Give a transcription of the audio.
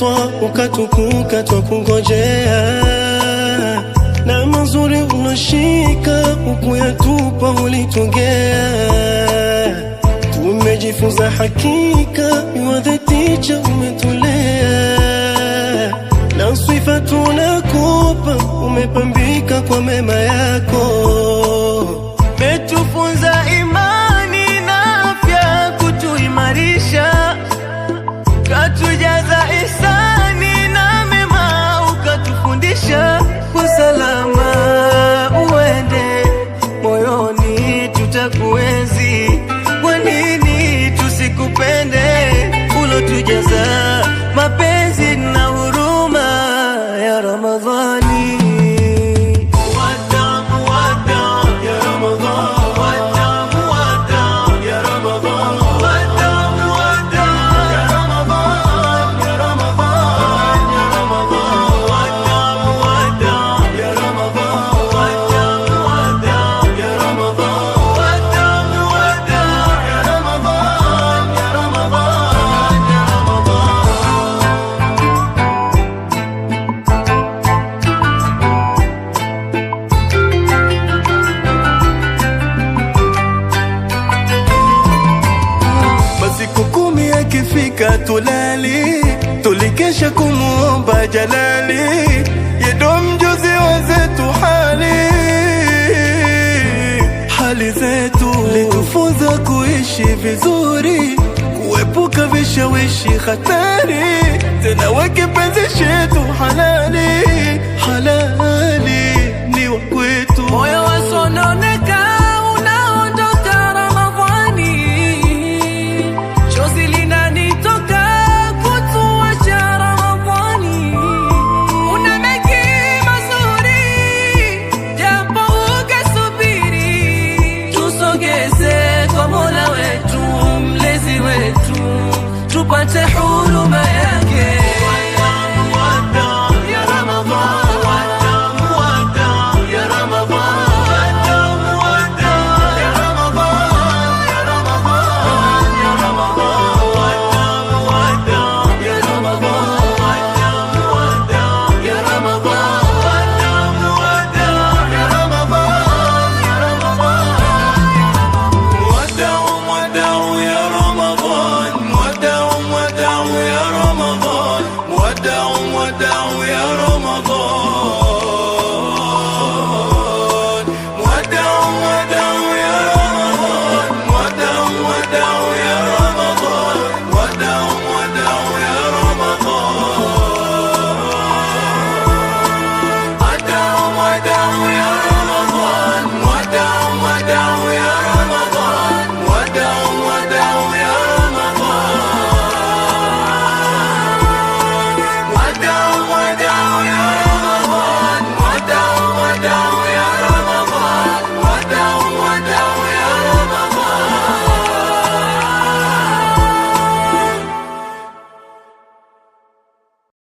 umeletwa ukatukuka twakungojea, na mazuri unashika ukuyatupa ulitugea. Tumejifunza hakika, you are the teacher umetulea, na sifa tunakupa umepambika kwa mema yako. Metufunza imani na afya kutuimarisha, katujaza ihsani na mema ukatufundisha. Kwa salama uende moyoni tutakuenzi, kwa nini tusikupende ulotujaza mapenzi na huruma ya Ramadhani. Siku 10 yakifika tulali, tulikesha kumuomba Jalali, yedo mjuzi wa zetu hali zetu. Litufunza kuishi vizuri, kuepuka vishawishi hatari, tena weke penzi shetu halali,